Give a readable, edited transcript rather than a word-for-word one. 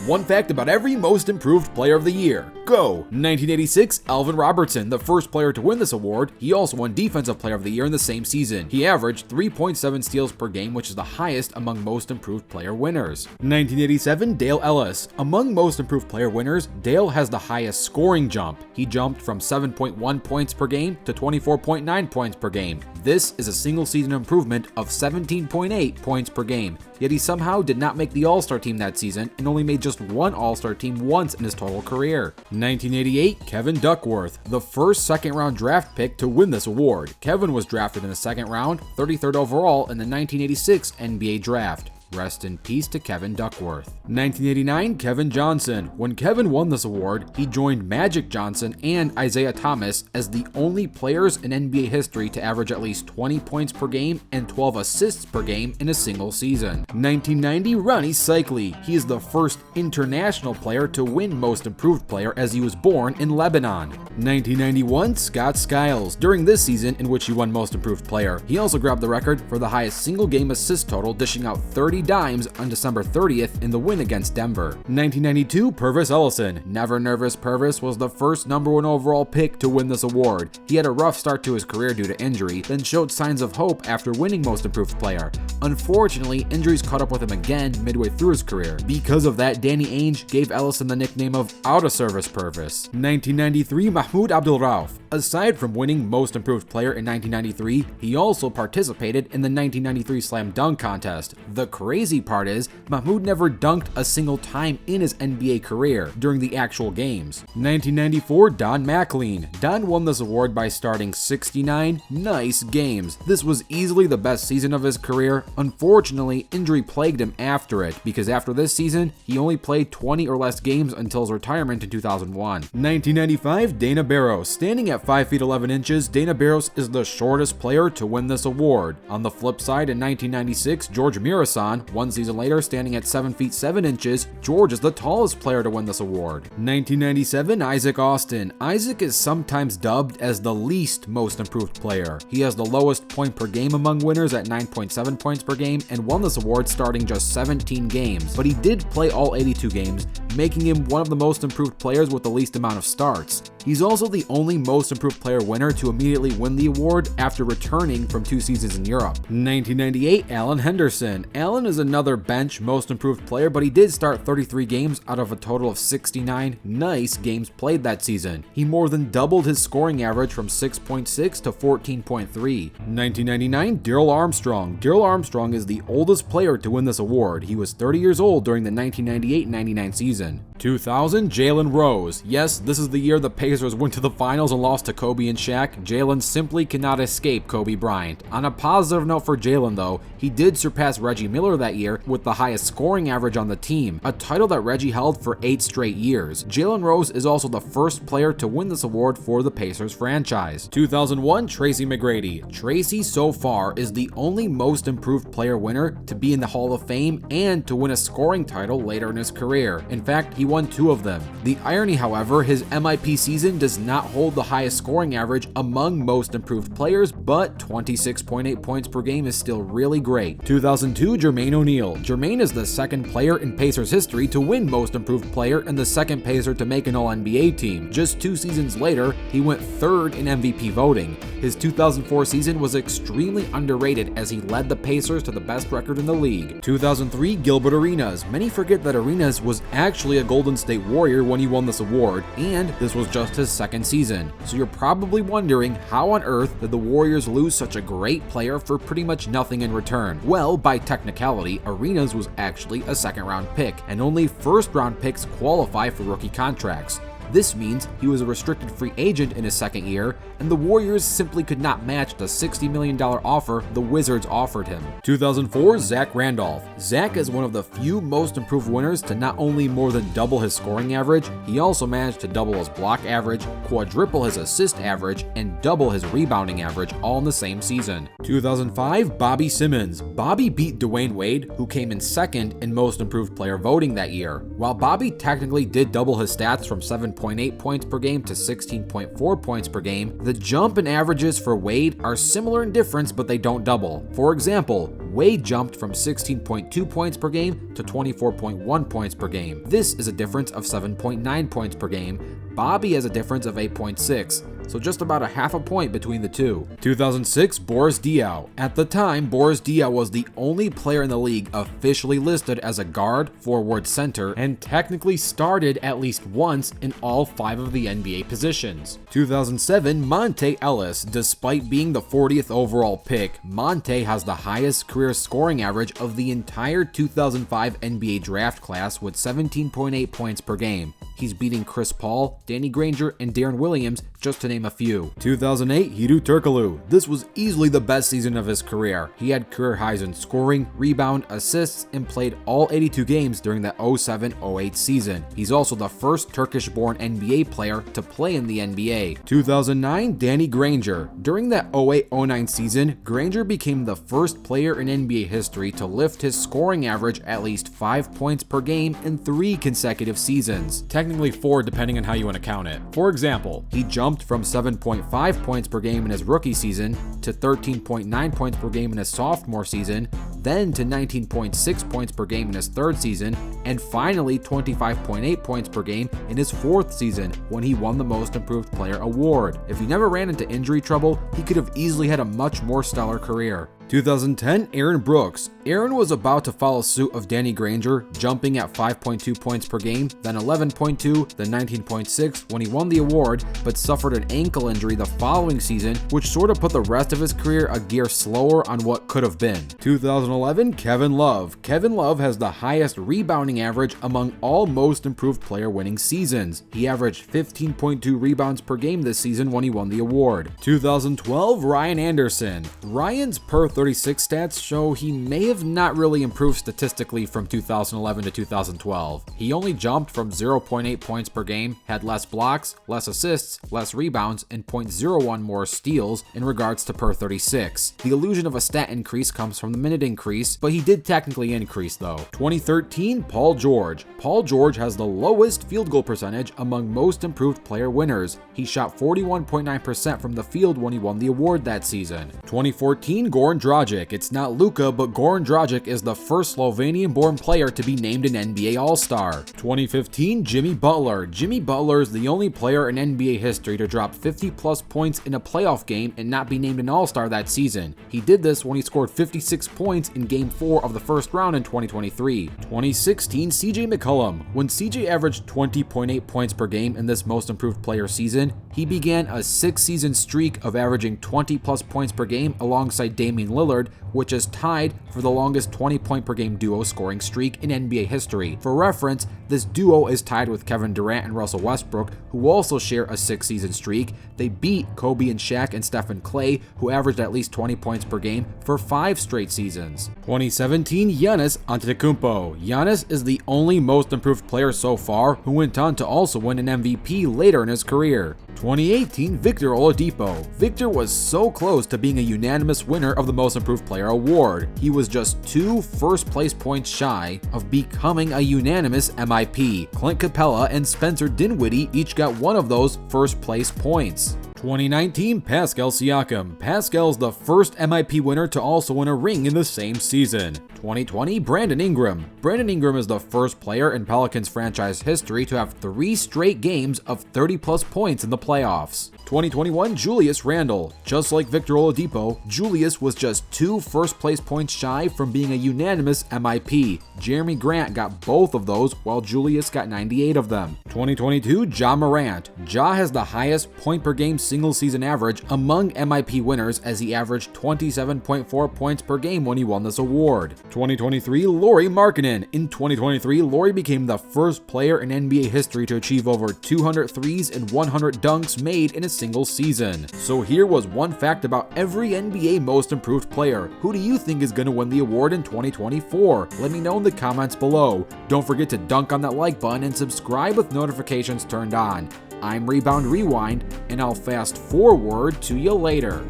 One fact about every most improved player of the year. Go! 1986, Alvin Robertson, the first player to win this award. He also won Defensive Player of the Year in the same season. He averaged 3.7 steals per game, which is the highest among most improved player winners. 1987, Dale Ellis. Among most improved player winners, Dale has the highest scoring jump. He jumped from 7.1 points per game to 24.9 points per game. This is a single season improvement of 17.8 points per game. Yet he somehow did not make the All-Star team that season and only made just one All-Star team once in his total career. 1988, Kevin Duckworth, the first second-round draft pick to win this award. Kevin was drafted in the second round, 33rd overall in the 1986 NBA Draft. Rest in peace to Kevin Duckworth. 1989, Kevin Johnson. When Kevin won this award, he joined Magic Johnson and Isaiah Thomas as the only players in NBA history to average at least 20 points per game and 12 assists per game in a single season. 1990, Ronnie Cycli. He is the first international player to win Most Improved Player as he was born in Lebanon. 1991, Scott Skiles. During this season in which he won Most Improved Player, he also grabbed the record for the highest single game assist total, dishing out 30 dimes on December 30th in the win against Denver. 1992, Purvis Ellison. Never Nervous Purvis was the first #1 overall pick to win this award. He had a rough start to his career due to injury, then showed signs of hope after winning Most Improved Player. Unfortunately, injuries caught up with him again midway through his career. Because of that, Danny Ainge gave Ellison the nickname of Out-of-Service Purvis. 1993, Mahmoud Abdul-Rauf. Aside from winning Most Improved Player in 1993, he also participated in the 1993 Slam Dunk Contest. The crazy part is, Mahmoud never dunked a single time in his NBA career during the actual games. 1994, Don McLean. Don won this award by starting 69 nice games. This was easily the best season of his career. Unfortunately, injury plagued him after it, because after this season, he only played 20 or less games until his retirement in 2001. 1995, Dana Barros. Standing at 5 feet 11 inches, Dana Barros is the shortest player to win this award. On the flip side, in 1996, George Mirasan. One season later, standing at 7 feet 7 inches, George is the tallest player to win this award. 1997, Isaac Austin. Isaac is sometimes dubbed as the least most improved player. He has the lowest point per game among winners at 9.7 points per game and won this award starting just 17 games. But he did play all 82 games, making him one of the most improved players with the least amount of starts. He's also the only most improved player winner to immediately win the award after returning from 2 seasons in Europe. 1998, Alan Henderson. Alan is another bench most improved player, but he did start 33 games out of a total of 69 nice games played that season. He more than doubled his scoring average from 6.6 to 14.3. 1999, Darrell Armstrong. Darrell Armstrong is the oldest player to win this award. He was 30 years old during the 1998-99 season. 2000, Jalen Rose. Yes, this is the year the Pacers went to the finals and lost to Kobe and Shaq. Jalen simply cannot escape Kobe Bryant. On a positive note for Jalen though, he did surpass Reggie Miller that year with the highest scoring average on the team, a title that Reggie held for 8 straight years. Jalen Rose is also the first player to win this award for the Pacers franchise. 2001, Tracy McGrady. Tracy so far is the only most improved player winner to be in the Hall of Fame and to win a scoring title later in his career. In fact, he won 2 of them. The irony, however, his MIP season does not hold the highest scoring average among most improved players, but 26.8 points per game is still really great. 2002, Jermaine O'Neal. Jermaine is the second player in Pacers history to win Most Improved Player and the second Pacer to make an All-NBA team. Just 2 seasons later, he went 3rd in MVP voting. His 2004 season was extremely underrated as he led the Pacers to the best record in the league. 2003, Gilbert Arenas. Many forget that Arenas was actually a Golden State Warrior when he won this award, and this was just his 2nd season. So you're probably wondering how on earth did the Warriors lose such a great player for pretty much nothing in return? Well, by technicality, Arenas was actually a 2nd-round pick, and only 1st-round picks qualify for rookie contracts. This means he was a restricted free agent in his 2nd year, and the Warriors simply could not match the $60 million offer the Wizards offered him. 2004, Zach Randolph. Zach is one of the few most improved winners to not only more than double his scoring average, he also managed to double his block average, quadruple his assist average, and double his rebounding average all in the same season. 2005, Bobby Simmons. Bobby beat Dwayne Wade, who came in 2nd in most improved player voting that year. While Bobby technically did double his stats from 7.8 points per game to 16.4 points per game, the jump in averages for Wade are similar in difference, but they don't double. For example, Wade jumped from 16.2 points per game to 24.1 points per game. This is a difference of 7.9 points per game. Bobby has a difference of 8.6, so just about a half a point between the two. 2006, Boris Diaw. At the time, Boris Diaw was the only player in the league officially listed as a guard, forward, center, and technically started at least once in all 5 of the NBA positions. 2007, Monte Ellis. Despite being the 40th overall pick, Monte has the highest career scoring average of the entire 2005 NBA draft class with 17.8 points per game. He's beating Chris Paul, Danny Granger, and Deron Williams, just to name a few. 2008, Hedo Turkoglu. This was easily the best season of his career. He had career highs in scoring, rebound, assists, and played all 82 games during the 07-08 season. He's also the first Turkish-born NBA player to play in the NBA. 2009, Danny Granger. During that 08-09 season, Granger became the first player in NBA history to lift his scoring average at least 5 points per game in 3 consecutive seasons. Technically 4 depending on how you want to count it. For example, he jumped from 7.5 points per game in his rookie season to 13.9 points per game in his sophomore season, then to 19.6 points per game in his third season, and finally 25.8 points per game in his fourth season when he won the Most Improved Player award. If he never ran into injury trouble, he could have easily had a much more stellar career. 2010, Aaron Brooks. Aaron was about to follow suit of Danny Granger, jumping at 5.2 points per game, then 11.2, then 19.6 when he won the award, but suffered an ankle injury the following season, which sort of put the rest of his career a gear slower on what could have been. 2011, Kevin Love. Kevin Love has the highest rebounding average among all Most Improved Player winning seasons. He averaged 15.2 rebounds per game this season when he won the award. 2012, Ryan Anderson. Ryan's per 36 stats show he may have not really improved statistically from 2011 to 2012. He only jumped from 0.8 points per game, had less blocks, less assists, less rebounds, and 0.01 more steals in regards to per 36. The illusion of a stat increase comes from the minute increase, but he did technically increase though. 2013, Paul George. Paul George has the lowest field goal percentage among Most Improved Player winners. He shot 41.9% from the field when he won the award that season. 2014, Goran Dragic. It's not Luka, but Goran Dragic is the first Slovenian-born player to be named an NBA All-Star. 2015, Jimmy Butler. Jimmy Butler is the only player in NBA history to drop 50-plus points in a playoff game and not be named an All-Star that season. He did this when he scored 56 points in Game 4 of the first round in 2023. 2016, CJ McCollum. When CJ averaged 20.8 points per game in this Most Improved Player season, he began a 6-season streak of averaging 20-plus points per game alongside Damian Lillard, which is tied for the longest 20-point per game duo scoring streak in NBA history. For reference, this duo is tied with Kevin Durant and Russell Westbrook, who also share a 6-season streak. They beat Kobe and Shaq and Steph and Clay, who averaged at least 20 points per game for 5 straight seasons. 2017, Giannis Antetokounmpo. Giannis is the only Most Improved Player so far who went on to also win an MVP later in his career. 2018, Victor Oladipo. Victor was so close to being a unanimous winner of the Most Improved Player award. He was just 2 first-place points shy of becoming a unanimous MIP. Clint Capella and Spencer Dinwiddie each got one of those first-place points. 2019, Pascal Siakam. Pascal's the first MIP winner to also win a ring in the same season. 2020, Brandon Ingram. Brandon Ingram is the first player in Pelicans franchise history to have 3 straight games of 30-plus points in the playoffs. 2021, Julius Randle. Just like Victor Oladipo, Julius was just 2 first-place points shy from being a unanimous MIP. Jeremy Grant got both of those, while Julius got 98 of them. 2022, Ja Morant. Ja has the highest point-per-game single-season average among MIP winners as he averaged 27.4 points per game when he won this award. 2023, Lauri Markkanen. In 2023, Lauri became the first player in NBA history to achieve over 200 threes and 100 dunks made in a single season. So here was one fact about every NBA Most Improved Player. Who do you think is going to win the award in 2024? Let me know in the comments below. Don't forget to dunk on that like button and subscribe with notifications turned on. I'm Rebound Rewind, and I'll fast forward to you later.